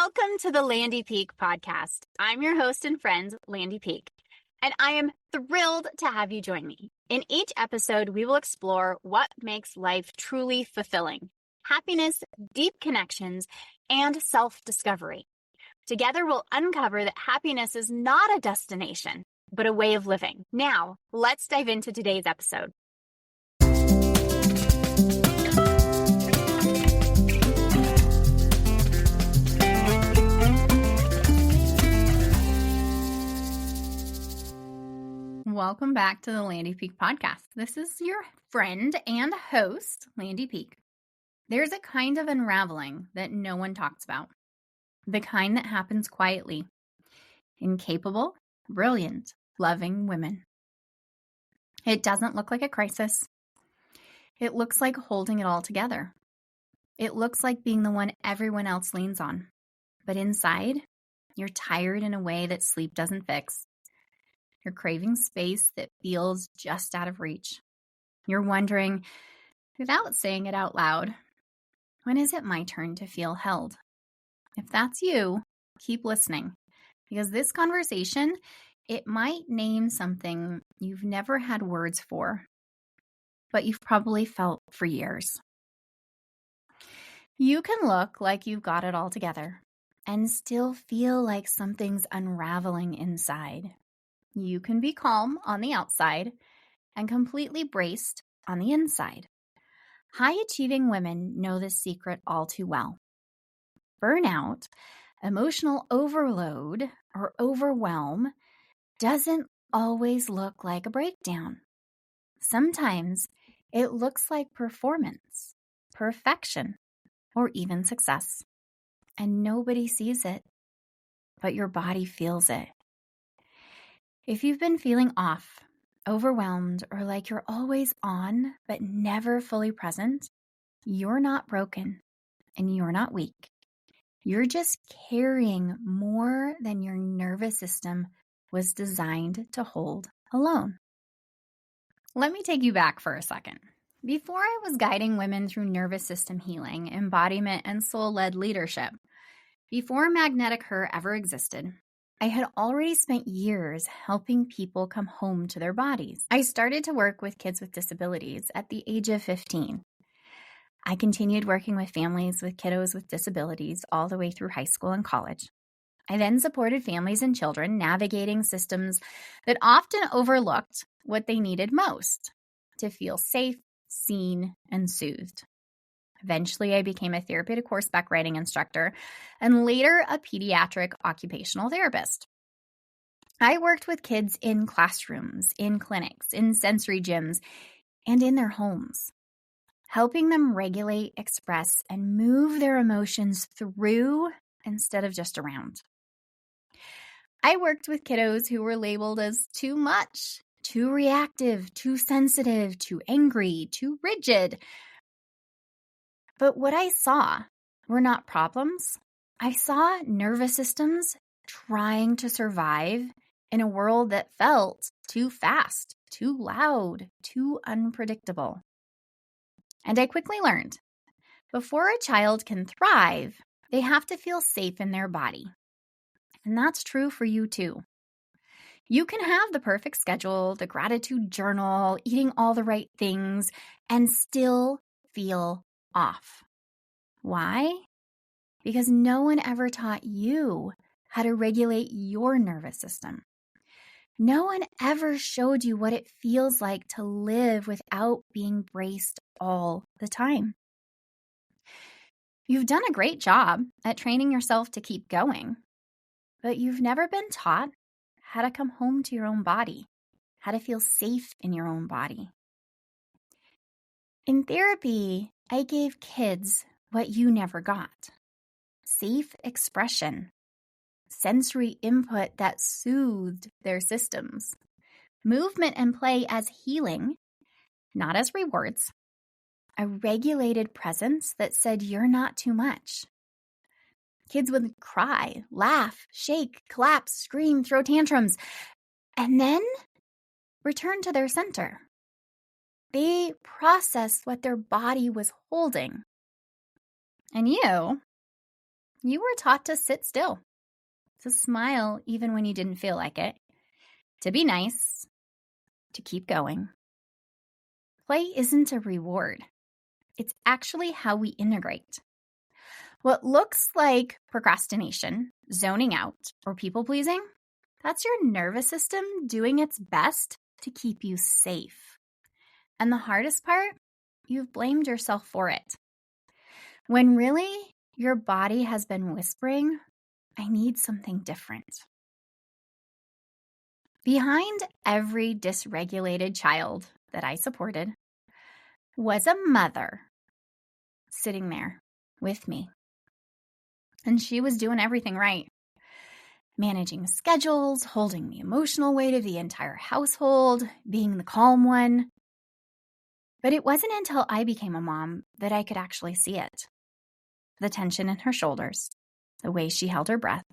Welcome to the Landy Peek podcast. I'm your host and friend, Landy Peek, and I am thrilled to have you join me. In each episode, we will explore what makes life truly fulfilling: happiness, deep connections, and self-discovery. Together, we'll uncover that happiness is not a destination, but a way of living. Now, let's dive into today's episode. Welcome back to the Landy Peek podcast. This is your friend and host, Landy Peek. There's a kind of unraveling that no one talks about. The kind that happens quietly in capable, brilliant, loving women. It doesn't look like a crisis. It looks like holding it all together. It looks like being the one everyone else leans on. But inside, you're tired in a way that sleep doesn't fix. You're craving space that feels just out of reach. You're wondering, without saying it out loud, when is it my turn to feel held? If that's you, keep listening, because this conversation, it might name something you've never had words for, but you've probably felt for years. You can look like you've got it all together and still feel like something's unraveling inside. You can be calm on the outside and completely braced on the inside. High-achieving women know this secret all too well. Burnout, emotional overload, or overwhelm doesn't always look like a breakdown. Sometimes it looks like performance, perfection, or even success. And nobody sees it, but your body feels it. If you've been feeling off, overwhelmed, or like you're always on but never fully present, you're not broken and you're not weak. You're just carrying more than your nervous system was designed to hold alone. Let me take you back for a second. Before I was guiding women through nervous system healing, embodiment, and soul-led leadership, before Magnetic Her ever existed, I had already spent years helping people come home to their bodies. I started to work with kids with disabilities at the age of 15. I continued working with families with kiddos with disabilities all the way through high school and college. I then supported families and children navigating systems that often overlooked what they needed most: to feel safe, seen, and soothed. Eventually, I became a therapeutic horseback riding instructor and later a pediatric occupational therapist. I worked with kids in classrooms, in clinics, in sensory gyms, and in their homes, helping them regulate, express, and move their emotions through instead of just around. I worked with kiddos who were labeled as too much, too reactive, too sensitive, too angry, too rigid. But what I saw were not problems. I saw nervous systems trying to survive in a world that felt too fast, too loud, too unpredictable. And I quickly learned, before a child can thrive, they have to feel safe in their body. And that's true for you too. You can have the perfect schedule, the gratitude journal, eating all the right things, and still feel off. Why? Because no one ever taught you how to regulate your nervous system. No one ever showed you what it feels like to live without being braced all the time. You've done a great job at training yourself to keep going, but you've never been taught how to come home to your own body, how to feel safe in your own body. In therapy, I gave kids what you never got: safe expression, sensory input that soothed their systems, movement and play as healing, not as rewards, a regulated presence that said you're not too much. Kids would cry, laugh, shake, collapse, scream, throw tantrums, and then return to their center. They processed what their body was holding. And you You were taught to sit still, to smile even when you didn't feel like it, to be nice, to keep going. Play isn't a reward. It's actually how we integrate. What looks like procrastination, zoning out, or people pleasing, that's your nervous system doing its best to keep you safe. And the hardest part, you've blamed yourself for it. When really, your body has been whispering, I need something different. Behind every dysregulated child that I supported was a mother sitting there with me. And she was doing everything right. Managing schedules, holding the emotional weight of the entire household, being the calm one. But it wasn't until I became a mom that I could actually see it. The tension in her shoulders, the way she held her breath,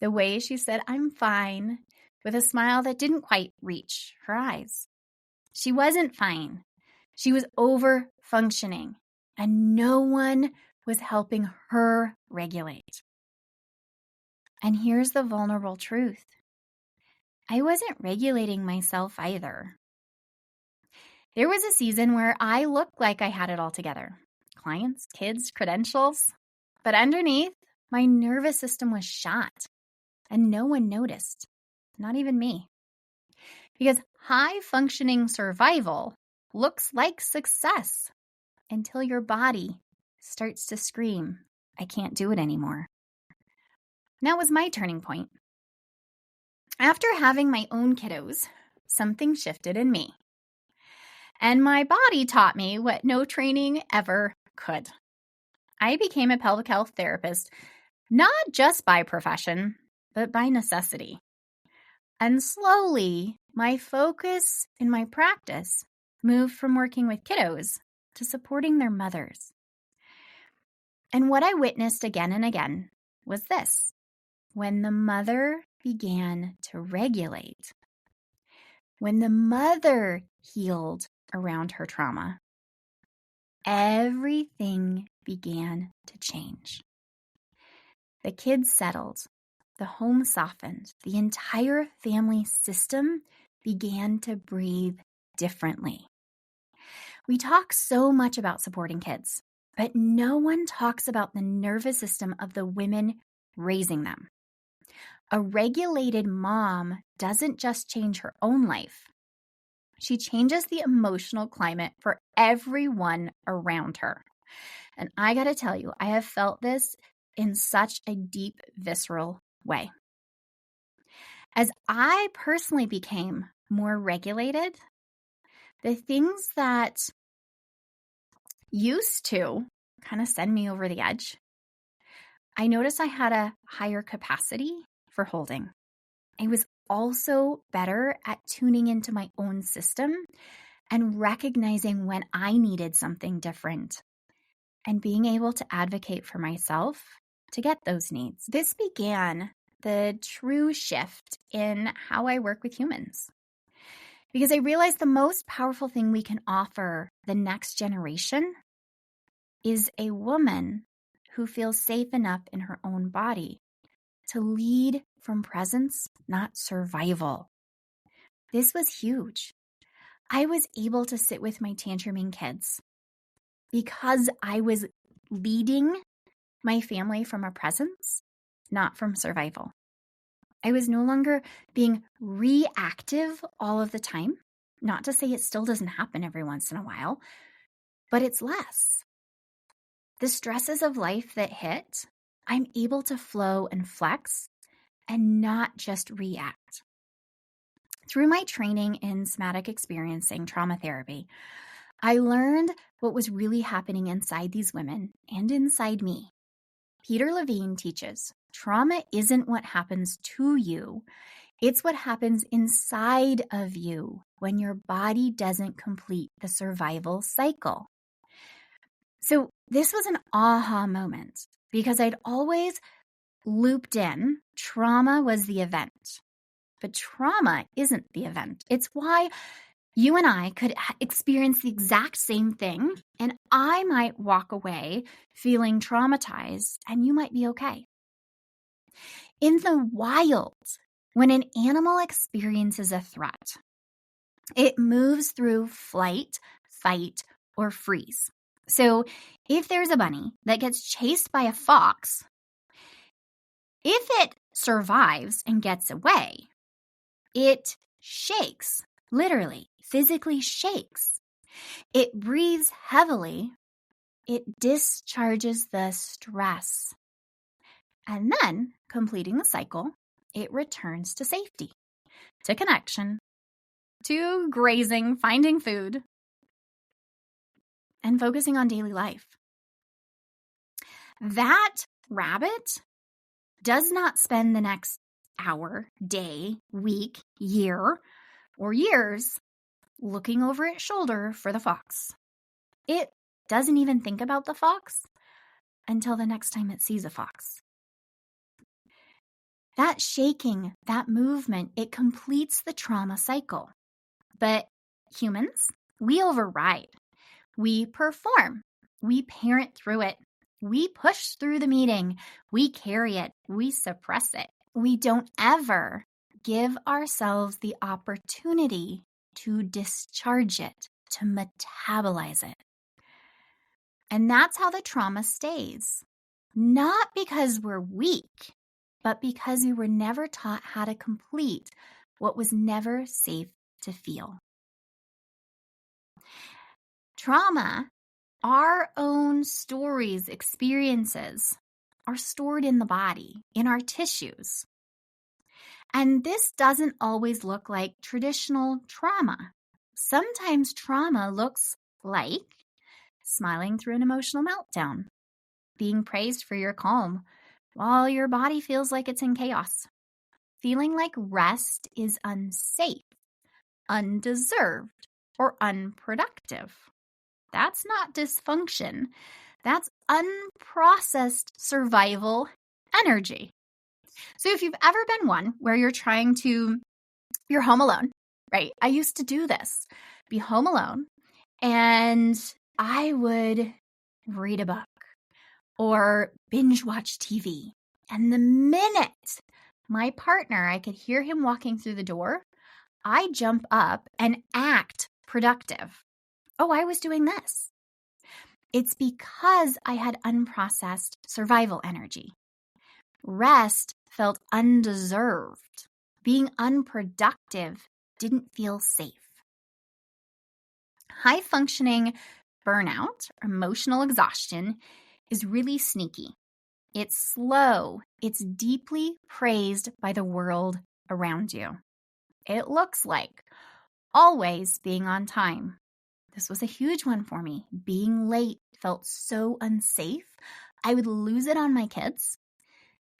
the way she said, I'm fine, with a smile that didn't quite reach her eyes. She wasn't fine. She was over-functioning, and no one was helping her regulate. And here's the vulnerable truth. I wasn't regulating myself either. There was a season where I looked like I had it all together. Clients, kids, credentials. But underneath, my nervous system was shot. And no one noticed. Not even me. Because high-functioning survival looks like success until your body starts to scream, I can't do it anymore. That was my turning point. After having my own kiddos, something shifted in me. And my body taught me what no training ever could. I became a pelvic health therapist, not just by profession, but by necessity. And slowly, my focus in my practice moved from working with kiddos to supporting their mothers. And what I witnessed again and again was this. When the mother began to regulate, when the mother healed around her trauma, everything began to change. The kids settled, the home softened, the entire family system began to breathe differently. We talk so much about supporting kids, but no one talks about the nervous system of the women raising them. A regulated mom doesn't just change her own life. She changes the emotional climate for everyone around her. And I got to tell you, I have felt this in such a deep, visceral way. As I personally became more regulated, the things that used to kind of send me over the edge, I noticed I had a higher capacity for holding. I was also better at tuning into my own system and recognizing when I needed something different and being able to advocate for myself to get those needs. This began the true shift in how I work with humans. Because I realized the most powerful thing we can offer the next generation is a woman who feels safe enough in her own body to lead from presence, not survival. This was huge. I was able to sit with my tantruming kids because I was leading my family from a presence, not from survival. I was no longer being reactive all of the time. Not to say it still doesn't happen every once in a while, but it's less. The stresses of life that hit, I'm able to flow and flex and not just react. Through my training in somatic experiencing trauma therapy, I learned what was really happening inside these women and inside me. Peter Levine teaches, trauma isn't what happens to you, it's what happens inside of you when your body doesn't complete the survival cycle. So this was an aha moment because I'd always looped in trauma was the event. But trauma isn't the event. It's why You and I could experience the exact same thing, and I might walk away feeling traumatized, and you might be okay. In the wild, when an animal experiences a threat, it moves through flight, fight, or freeze. So if there's a bunny that gets chased by a fox, if it survives and gets away, it shakes, literally, physically shakes. It breathes heavily. It discharges the stress. And then, completing the cycle, it returns to safety, to connection, to grazing, finding food, and focusing on daily life. That rabbit does not spend the next hour, day, week, year, or years looking over its shoulder for the fox. It doesn't even think about the fox until the next time it sees a fox. That shaking, that movement, it completes the trauma cycle. But humans, we override. We perform. We parent through it. We push through the meeting. We carry it. We suppress it. We don't ever give ourselves the opportunity to discharge it, to metabolize it. And that's how the trauma stays. Not because we're weak, but because we were never taught how to complete what was never safe to feel. Trauma, our own stories, experiences, are stored in the body, in our tissues. And this doesn't always look like traditional trauma. Sometimes trauma looks like smiling through an emotional meltdown, being praised for your calm while your body feels like it's in chaos, feeling like rest is unsafe, undeserved, or unproductive. That's not dysfunction. That's unprocessed survival energy. So if you've ever been one where you're home alone, right? I used to do this, be home alone, and I would read a book or binge watch TV. And the minute my partner, I could hear him walking through the door, I jump up and act productive. Oh, I was doing this. It's because I had unprocessed survival energy. Rest felt undeserved. Being unproductive didn't feel safe. High-functioning burnout, emotional exhaustion, is really sneaky. It's slow. It's deeply praised by the world around you. It looks like always being on time. This was a huge one for me. Being late felt so unsafe. I would lose it on my kids,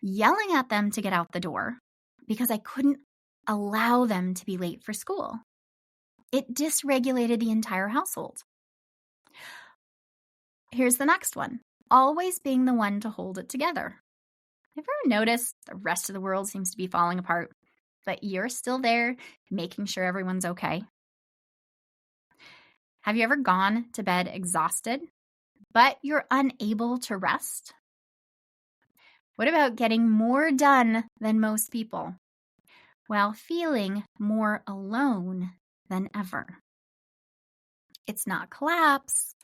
yelling at them to get out the door because I couldn't allow them to be late for school. It dysregulated the entire household. Here's the next one. Always being the one to hold it together. Have you ever noticed the rest of the world seems to be falling apart, but you're still there making sure everyone's okay? Have you ever gone to bed exhausted, but you're unable to rest? What about getting more done than most people while feeling more alone than ever? It's not collapse.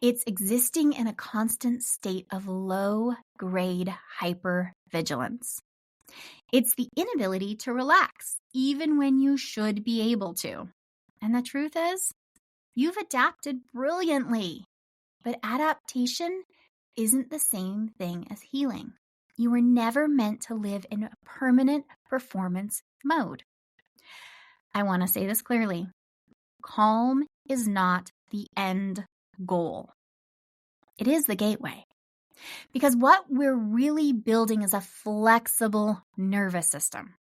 It's existing in a constant state of low-grade hypervigilance. It's the inability to relax, even when you should be able to. And the truth is, you've adapted brilliantly, but adaptation isn't the same thing as healing. You were never meant to live in a permanent performance mode. I want to say this clearly. Calm is not the end goal. It is the gateway. Because what we're really building is a flexible nervous system.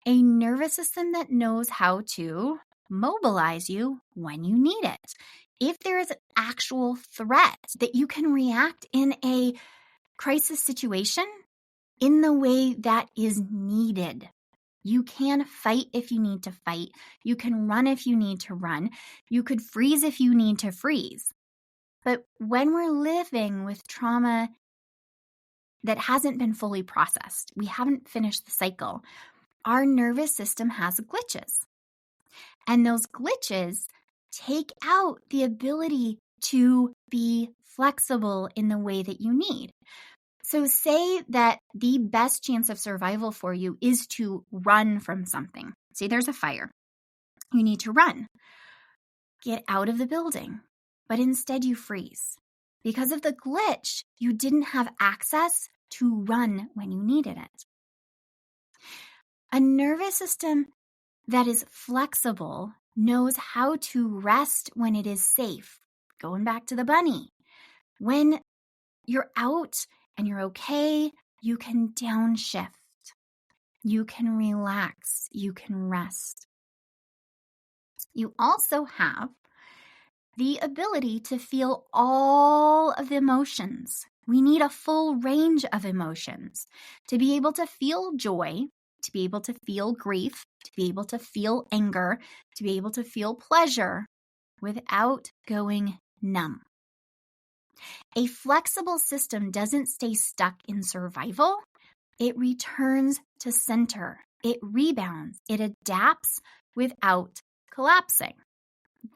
A nervous system that knows how to mobilize you when you need it. If there is an actual threat, that you can react in a crisis situation in the way that is needed. You can fight if you need to fight. You can run if you need to run. You could freeze if you need to freeze. But when we're living with trauma that hasn't been fully processed, we haven't finished the cycle, our nervous system has glitches. And those glitches take out the ability to be flexible in the way that you need. So say that the best chance of survival for you is to run from something. Say there's a fire. You need to run. Get out of the building. But instead you freeze. Because of the glitch, you didn't have access to run when you needed it. A nervous system that is flexible knows how to rest when it is safe. Going back to the bunny. When you're out and you're okay, you can downshift. You can relax. You can rest. You also have the ability to feel all of the emotions. We need a full range of emotions to be able to feel joy, to be able to feel grief, to be able to feel anger, to be able to feel pleasure without going numb. A flexible system doesn't stay stuck in survival. It returns to center. It rebounds. It adapts without collapsing.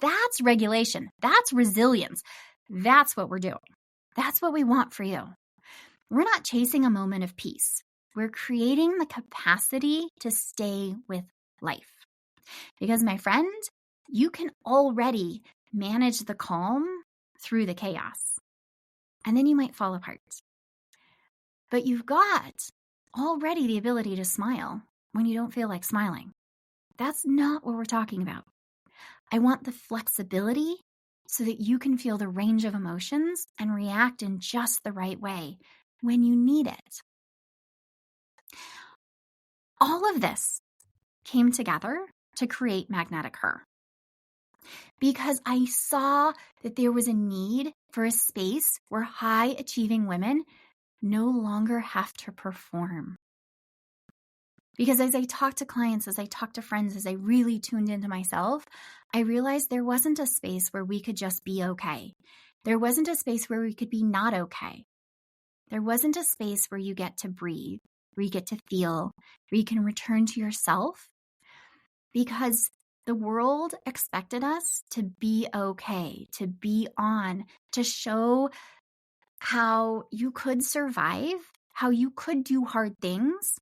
That's regulation. That's resilience. That's what we're doing. That's what we want for you. We're not chasing a moment of peace. We're creating the capacity to stay with life. Because, my friend, you can already manage the calm through the chaos. And then you might fall apart. But you've got already the ability to smile when you don't feel like smiling. That's not what we're talking about. I want the flexibility so that you can feel the range of emotions and react in just the right way when you need it. All of this came together to create Magnetic Her. Because I saw that there was a need for a space where high-achieving women no longer have to perform. Because as I talked to clients, as I talked to friends, as I really tuned into myself, I realized there wasn't a space where we could just be okay. There wasn't a space where we could be not okay. There wasn't a space where you get to breathe, where you get to feel, where you can return to yourself. Because the world expected us to be okay, to be on, to show how you could survive, how you could do hard things,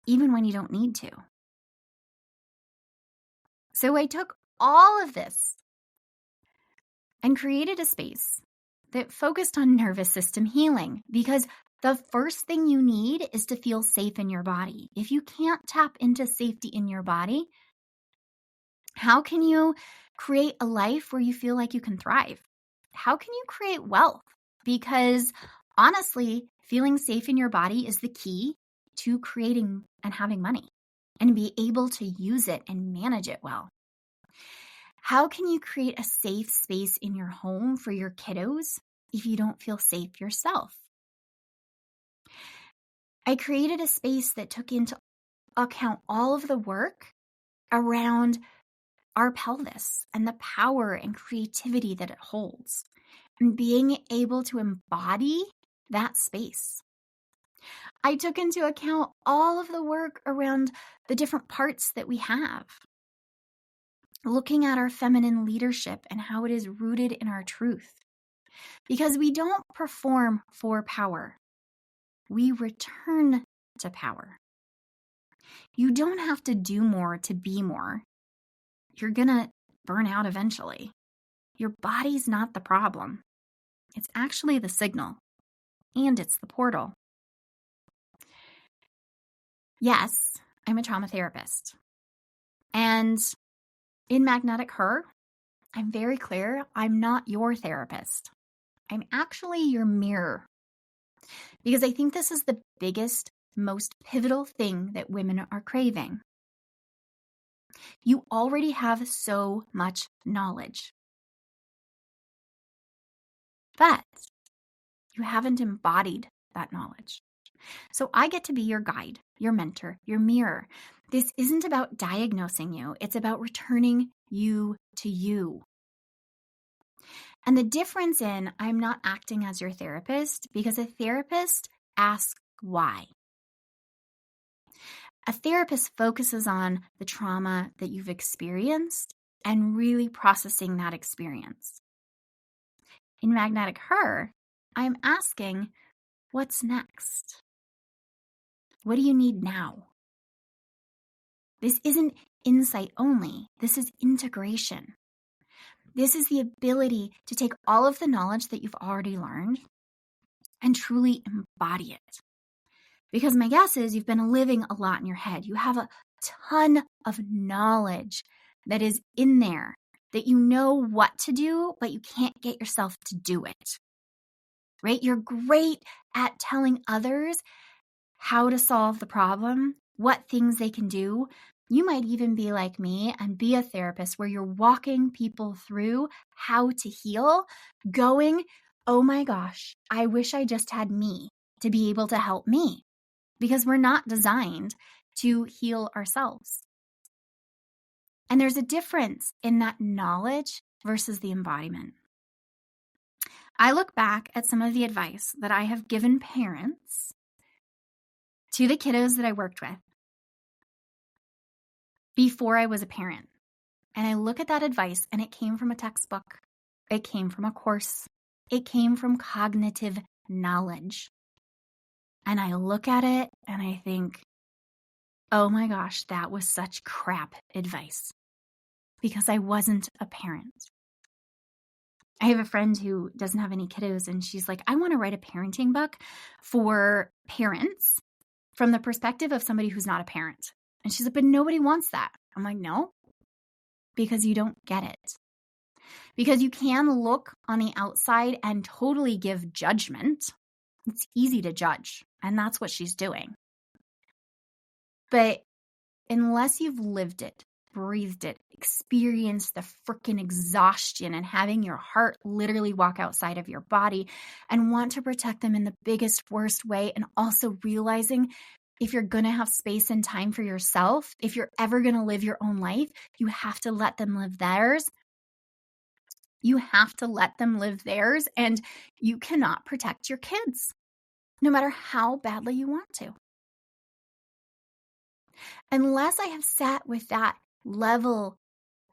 even when you don't need to. So I took all of this and created a space that focused on nervous system healing, because the first thing you need is to feel safe in your body. If you can't tap into safety in your body, how can you create a life where you feel like you can thrive? How can you create wealth? Because honestly, feeling safe in your body is the key to creating and having money and be able to use it and manage it well. How can you create a safe space in your home for your kiddos if you don't feel safe yourself? I created a space that took into account all of the work around our pelvis and the power and creativity that it holds, and being able to embody that space. I took into account all of the work around the different parts that we have, looking at our feminine leadership and how it is rooted in our truth. Because we don't perform for power. We return to power. You don't have to do more to be more. You're going to burn out eventually. Your body's not the problem. It's actually the signal, and it's the portal. Yes, I'm a trauma therapist. And in Magnetic Her, I'm very clear, I'm not your therapist. I'm actually your mirror. Because I think this is the biggest, most pivotal thing that women are craving. You already have so much knowledge, but you haven't embodied that knowledge. So I get to be your guide, your mentor, your mirror. This isn't about diagnosing you. It's about returning you to you. And the difference in I'm not acting as your therapist, because a therapist asks why. A therapist focuses on the trauma that you've experienced and really processing that experience. In Magnetic Her, I'm asking, what's next? What do you need now? This isn't insight only. This is integration. This is the ability to take all of the knowledge that you've already learned and truly embody it. Because my guess is you've been living a lot in your head. You have a ton of knowledge that is in there that you know what to do, but you can't get yourself to do it. Right? You're great at telling others how to solve the problem, what things they can do. You might even be like me and be a therapist where you're walking people through how to heal, going, oh my gosh, I wish I just had me to be able to help me, because we're not designed to heal ourselves. And there's a difference in that knowledge versus the embodiment. I look back at some of the advice that I have given parents to the kiddos that I worked with before I was a parent. And I look at that advice and it came from a textbook. It came from a course. It came from cognitive knowledge. And I look at it and I think, oh my gosh, that was such crap advice, because I wasn't a parent. I have a friend who doesn't have any kiddos, and she's like, I want to write a parenting book for parents from the perspective of somebody who's not a parent. And she's like, but nobody wants that. I'm like, no, because you don't get it. Because you can look on the outside and totally give judgment. It's easy to judge, and that's what she's doing. But unless you've lived it, breathed it, experienced the freaking exhaustion and having your heart literally walk outside of your body and want to protect them in the biggest, worst way, and also realizing if you're going to have space and time for yourself, if you're ever going to live your own life, you have to let them live theirs. You have to let them live theirs, and you cannot protect your kids, no matter how badly you want to. Unless I have sat with that level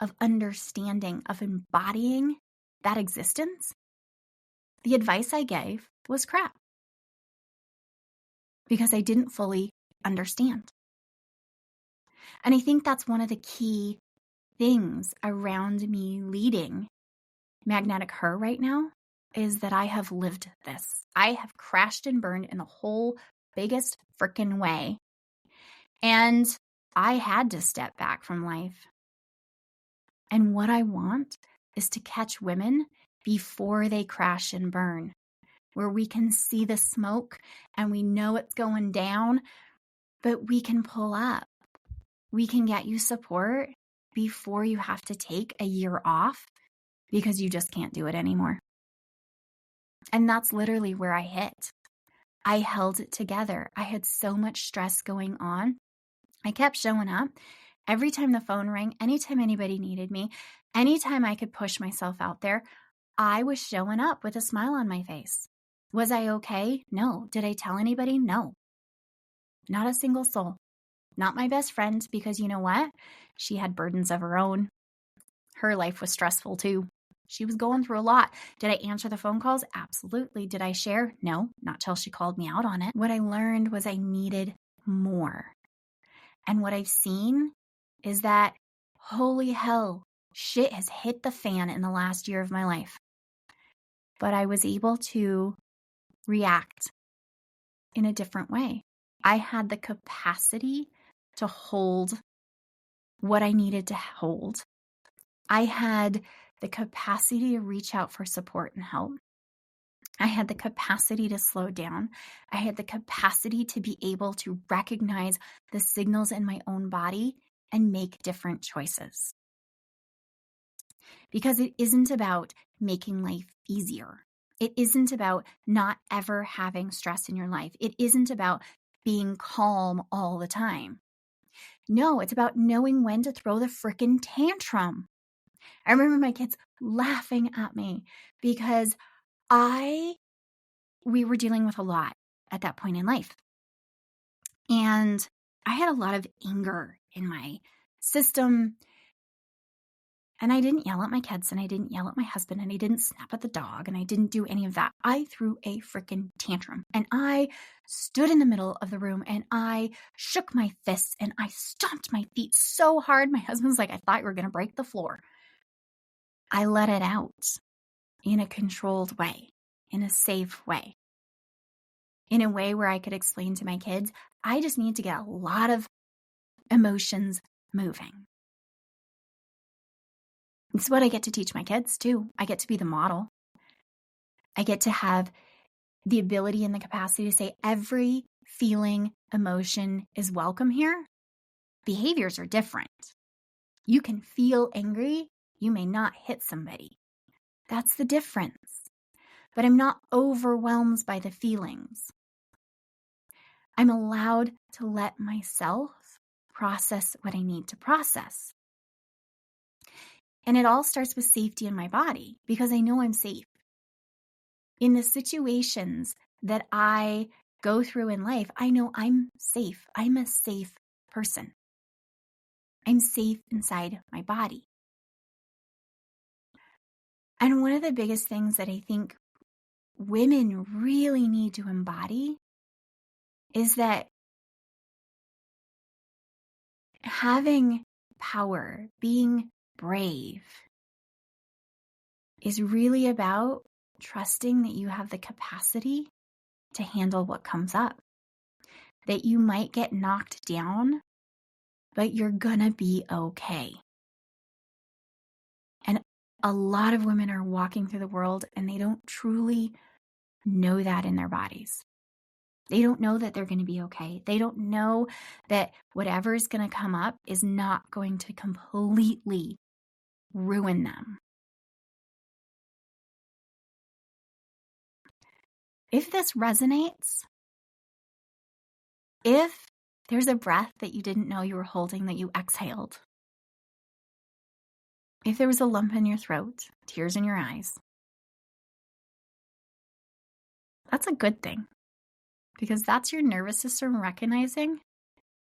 of understanding, of embodying that existence, the advice I gave was crap, because I didn't fully understand. And I think that's one of the key things around me leading Magnetic Her right now, is that I have lived this. I have crashed and burned in the whole biggest freaking way. And I had to step back from life. And what I want is to catch women before they crash and burn, where we can see the smoke and we know it's going down, but we can pull up. We can get you support before you have to take a year off because you just can't do it anymore. And that's literally where I hit. I held it together. I had so much stress going on. I kept showing up. Every time the phone rang, anytime anybody needed me, anytime I could push myself out there, I was showing up with a smile on my face. Was I okay? No. Did I tell anybody? No. Not a single soul. Not my best friend, because you know what? She had burdens of her own. Her life was stressful too. She was going through a lot. Did I answer the phone calls? Absolutely. Did I share? No, not till she called me out on it. What I learned was I needed more. And what I've seen is that, holy hell, shit has hit the fan in the last year of my life. But I was able to react in a different way. I had the capacity to hold what I needed to hold. I had the capacity to reach out for support and help. I had the capacity to slow down. I had the capacity to be able to recognize the signals in my own body and make different choices. Because it isn't about making life easier. It isn't about not ever having stress in your life. It isn't about being calm all the time. No, it's about knowing when to throw the frickin' tantrum. I remember my kids laughing at me because we were dealing with a lot at that point in life. And I had a lot of anger in my system. And I didn't yell at my kids, and I didn't yell at my husband, and I didn't snap at the dog, and I didn't do any of that. I threw a freaking tantrum, and I stood in the middle of the room, and I shook my fists, and I stomped my feet so hard. My husband's like, I thought you were going to break the floor. I let it out in a controlled way, in a safe way, in a way where I could explain to my kids, I just need to get a lot of emotions moving. It's what I get to teach my kids too. I get to be the model. I get to have the ability and the capacity to say every feeling, emotion is welcome here. Behaviors are different. You can feel angry. You may not hit somebody. That's the difference. But I'm not overwhelmed by the feelings. I'm allowed to let myself process what I need to process. And it all starts with safety in my body because I know I'm safe. In the situations that I go through in life, I know I'm safe. I'm a safe person. I'm safe inside my body. And one of the biggest things that I think women really need to embody is that having power, being brave, is really about trusting that you have the capacity to handle what comes up. That you might get knocked down, but you're gonna be okay. And a lot of women are walking through the world and they don't truly know that in their bodies. They don't know that they're going to be okay. They don't know that whatever is going to come up is not going to completely ruin them. If this resonates, if there's a breath that you didn't know you were holding that you exhaled, if there was a lump in your throat, tears in your eyes, that's a good thing because that's your nervous system recognizing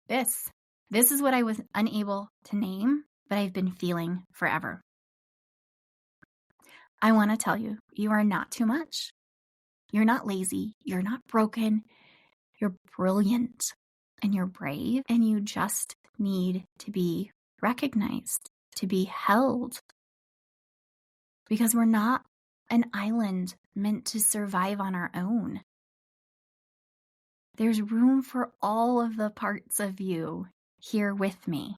this. This is what I was unable to name, but I've been feeling forever. I want to tell you, you are not too much. You're not lazy. You're not broken. You're brilliant and you're brave, and you just need to be recognized, to be held. Because we're not an island meant to survive on our own. There's room for all of the parts of you here with me.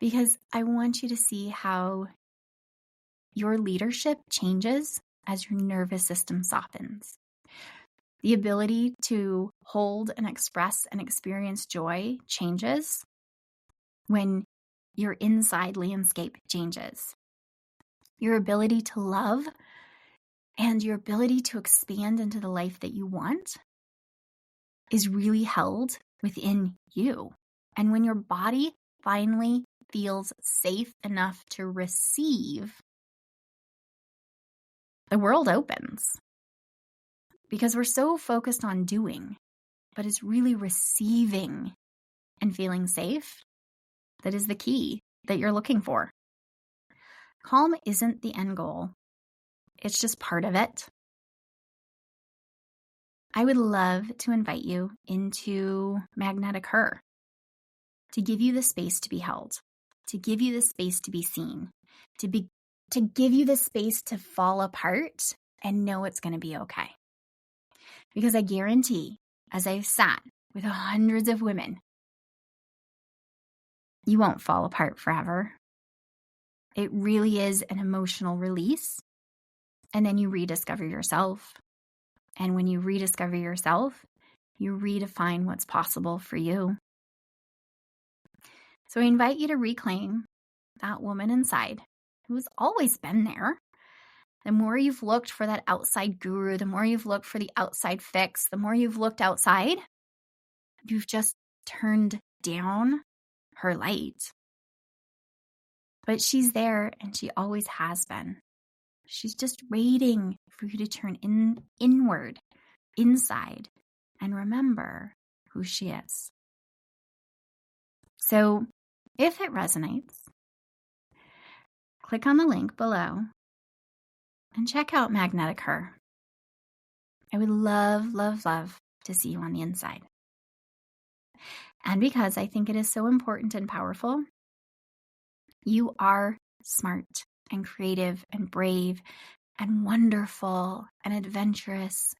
Because I want you to see how your leadership changes as your nervous system softens. The ability to hold and express and experience joy changes when your inside landscape changes. Your ability to love and your ability to expand into the life that you want is really held within you. And when your body finally feels safe enough to receive, the world opens. Because we're so focused on doing, but it's really receiving and feeling safe that is the key that you're looking for. Calm isn't the end goal. It's just part of it. I would love to invite you into Magnetic Her to give you the space to be held, to give you the space to be seen, to give you the space to fall apart and know it's going to be okay. Because I guarantee, as I've sat with hundreds of women, you won't fall apart forever. It really is an emotional release. And then you rediscover yourself. And when you rediscover yourself, you redefine what's possible for you. So I invite you to reclaim that woman inside. who's always been there. The more you've looked for that outside guru, the more you've looked for the outside fix, the more you've looked outside, you've just turned down her light. But she's there, and she always has been. She's just waiting for you to turn inward, inside, and remember who she is. So if it resonates, click on the link below and check out Magnetic Her. I would love, love, love to see you on the inside. And because I think it is so important and powerful, you are smart and creative and brave and wonderful and adventurous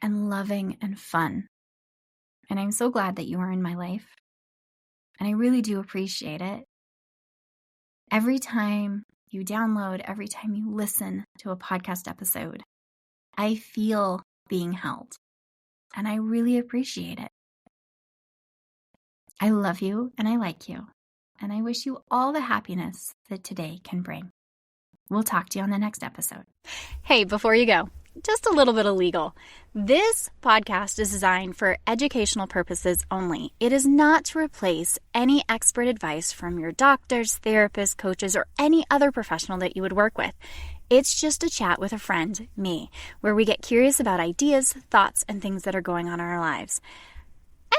and loving and fun. And I'm so glad that you are in my life. And I really do appreciate it. Every time you download, every time you listen to a podcast episode, I feel being held. And I really appreciate it. I love you and I like you. And I wish you all the happiness that today can bring. We'll talk to you on the next episode. Hey, before you go, just a little bit of legal. This podcast is designed for educational purposes only. It is not to replace any expert advice from your doctors, therapists, coaches, or any other professional that you would work with. It's just a chat with a friend, me, where we get curious about ideas, thoughts, and things that are going on in our lives.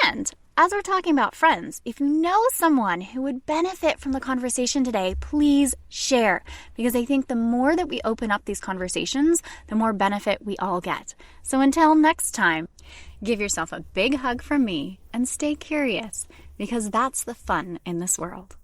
And as we're talking about friends, if you know someone who would benefit from the conversation today, please share. Because I think the more that we open up these conversations, the more benefit we all get. So until next time, give yourself a big hug from me and stay curious, because that's the fun in this world.